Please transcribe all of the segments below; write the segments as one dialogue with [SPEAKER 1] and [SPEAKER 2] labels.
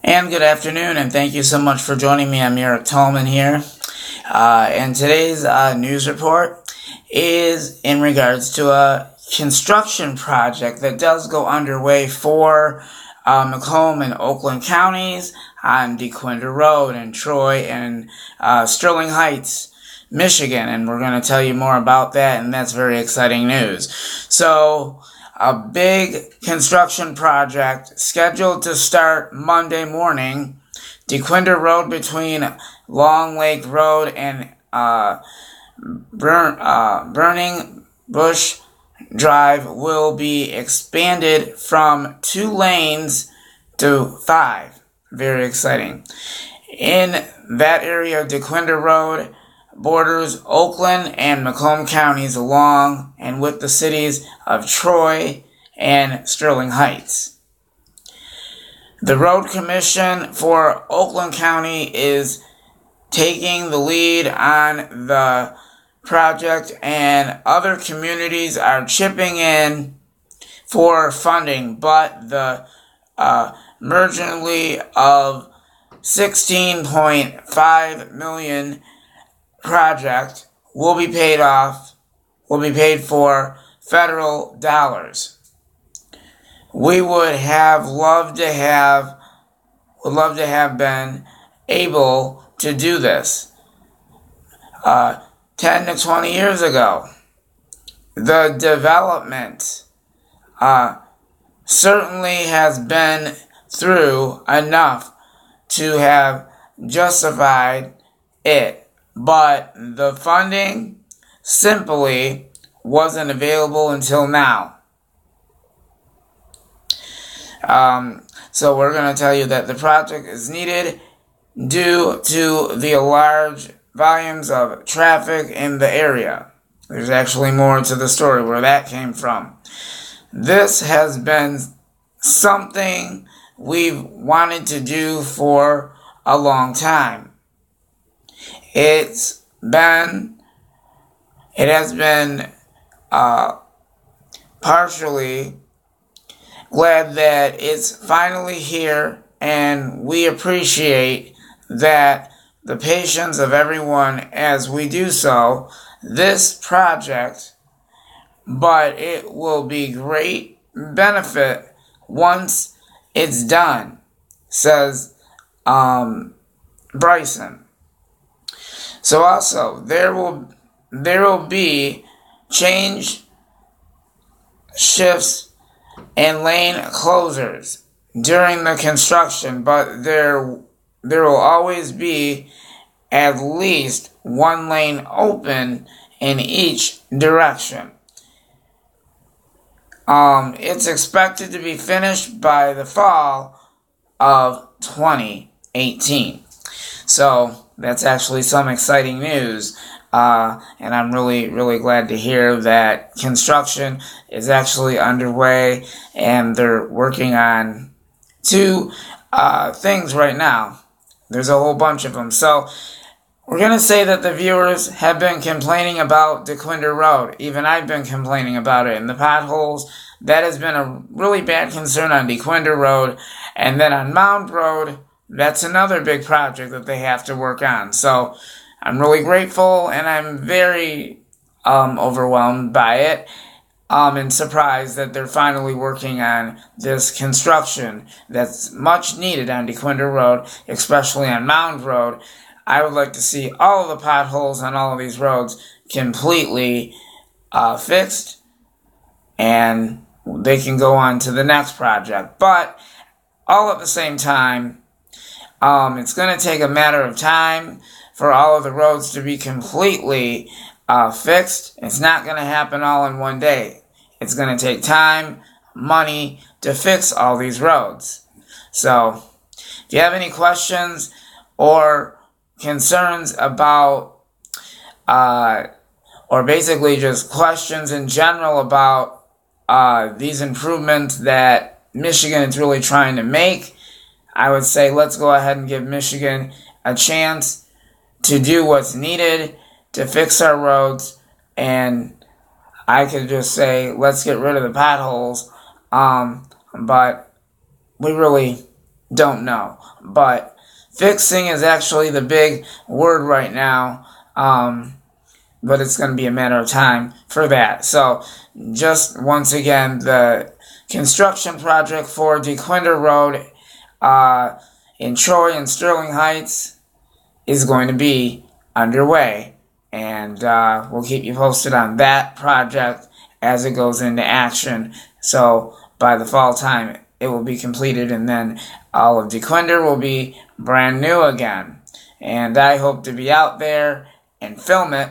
[SPEAKER 1] And good afternoon, and thank you so much for joining me. I'm Eric TALLMAN here. And today's news report is in regards to a construction project that does go underway for Macomb and Oakland counties on Dequindre Road in Troy and Sterling Heights, Michigan. And we're going to tell you more about that, and that's very exciting news. So, a big construction project scheduled to start Monday morning. Dequindre Road between Long Lake Road and Burning Bush Drive will be expanded from 2 lanes to 5. Very exciting. In that area, Dequindre Road borders Oakland and Macomb counties along and with the cities of Troy and Sterling Heights. The Road Commission for Oakland County is taking the lead on the project, and other communities are chipping in for funding, but the emergency of $16.5 million project will be paid for federal dollars. We would have loved to have been able to do this 10 to 20 years ago. The development certainly has been through enough to have justified it. But the funding simply wasn't available until now. So we're going to tell you that the project is needed due to the large volumes of traffic in the area. There's actually more to the story where that came from. This has been something we've wanted to do for a long time. It has been partially glad that it's finally here, and we appreciate that the patience of everyone as we do so. This project, but it will be great benefit once it's done, says Bryson. So also, there will be change shifts and lane closures during the construction, but there will always be at least 1 lane open in each direction. It's expected to be finished by the fall of 2018. So that's actually some exciting news, and I'm really glad to hear that construction is actually underway, and they're working on 2 things right now. There's a whole bunch of them. So we're going to say that the viewers have been complaining about Dequindre Road. Even I've been complaining about it. And the potholes, that has been a really bad concern on Dequindre Road. And then on Mound Road, that's another big project that they have to work on. So I'm really grateful, and I'm very overwhelmed by it, and surprised that they're finally working on this construction that's much needed on Dequindre Road, especially on Mound Road. I would like to see all of the potholes on all of these roads completely fixed, and they can go on to the next project. But all at the same time, it's going to take a matter of time for all of the roads to be completely fixed. It's not going to happen all in one day. It's going to take time, money to fix all these roads. So, if you have any questions or concerns about, or basically just questions in general about these improvements that Michigan is really trying to make, I would say let's go ahead and give Michigan a chance to do what's needed to fix our roads, and I could just say let's get rid of the potholes, but we really don't know. But fixing is actually the big word right now. But it's going to be a matter of time for that. So, just once again, the construction project for Dequindre Rd in Troy and Sterling Heights is going to be underway. And we'll keep you posted on that project as it goes into action. So, by the fall time, it will be completed, and then all of Dequindre will be brand new again. And I hope to be out there and film it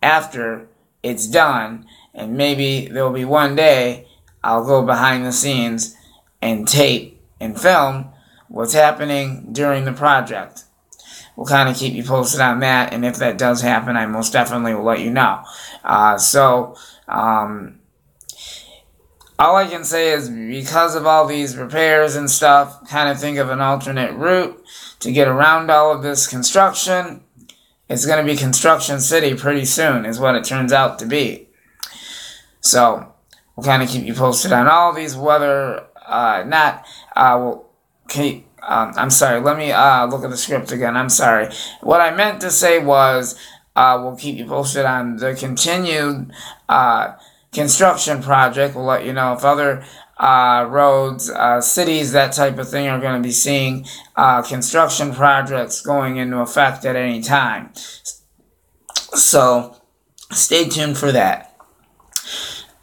[SPEAKER 1] after it's done, and maybe there'll be one day I'll go behind the scenes and tape and film what's happening during the project. We'll kind of keep you posted on that, and if that does happen, I most definitely will let you know. All I can say is, because of all these repairs and stuff, kind of think of an alternate route to get around all of this construction. It's going to be Construction City pretty soon, is what it turns out to be. So, we'll kind of keep you posted on all these weather, I'm sorry, let me look at the script again, I'm sorry. What I meant to say was, we'll keep you posted on the continued construction project. We'll let you know if other roads, cities, that type of thing are going to be seeing construction projects going into effect at any time. So, stay tuned for that.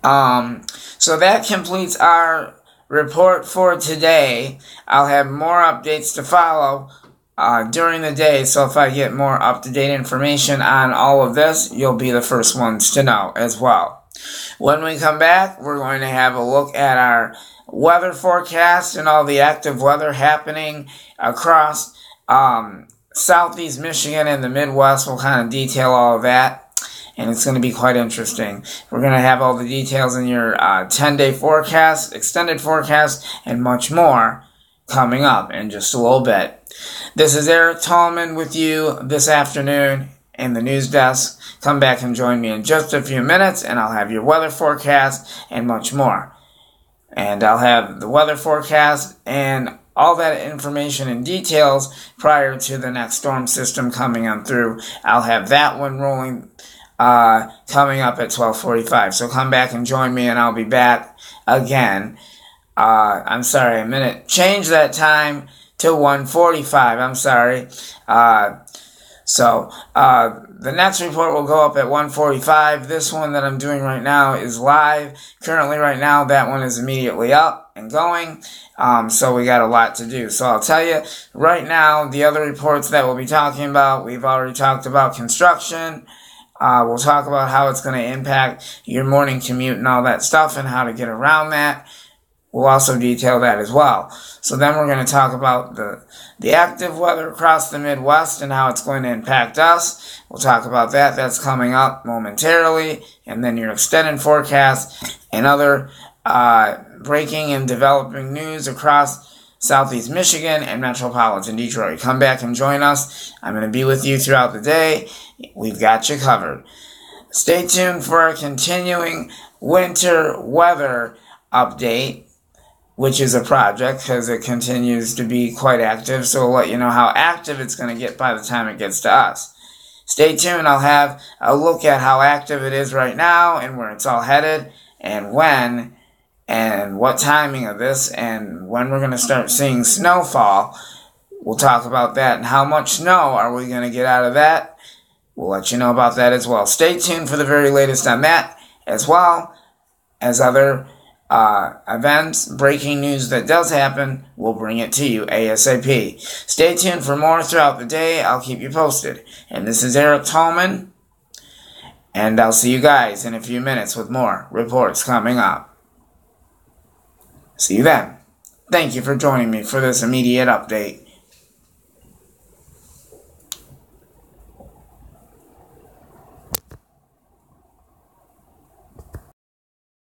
[SPEAKER 1] So that completes our report for today. I'll have more updates to follow during the day, so if I get more up-to-date information on all of this, you'll be the first ones to know as well. When we come back, we're going to have a look at our weather forecast and all the active weather happening across southeast Michigan and the Midwest. We'll kind of detail all of that, and it's going to be quite interesting. We're going to have all the details in your 10-day forecast, extended forecast, and much more coming up in just a little bit. This is Eric TALLMAN with you this afternoon in the news desk. Come back and join me in just a few minutes, and I'll have your weather forecast and much more. And I'll have the weather forecast and all that information and details prior to the next storm system coming on through. I'll have that one rolling coming up at 12:45. So come back and join me, and I'll be back again. I'm sorry, I'm going to change that time to 1:45. I'm sorry. The next report will go up at 1:45. This one that I'm doing right now is live. Currently right now, that one is immediately up and going. So we got a lot to do. So I'll tell you right now, the other reports that we'll be talking about, we've already talked about construction. We'll talk about how it's going to impact your morning commute and all that stuff and how to get around that. We'll also detail that as well. So then we're going to talk about the active weather across the Midwest and how it's going to impact us. We'll talk about that. That's coming up momentarily. And then your extended forecast and other breaking and developing news across southeast Michigan and metropolitan Detroit. Come back and join us. I'm going to be with you throughout the day. We've got you covered. Stay tuned for our continuing winter weather update, which is a project because it continues to be quite active, so we'll let you know how active it's going to get by the time it gets to us. Stay tuned. I'll have a look at how active it is right now and where it's all headed and when and what timing of this and when we're going to start seeing snowfall. We'll talk about that and how much snow are we going to get out of that. We'll let you know about that as well. Stay tuned for the very latest on that, as well as other events, breaking news that does happen. We'll bring it to you ASAP. Stay tuned for more throughout the day. I'll keep you posted. And this is Eric TALLMAN, and I'll see you guys in a few minutes with more reports coming up. See you then. Thank you for joining me for this immediate update.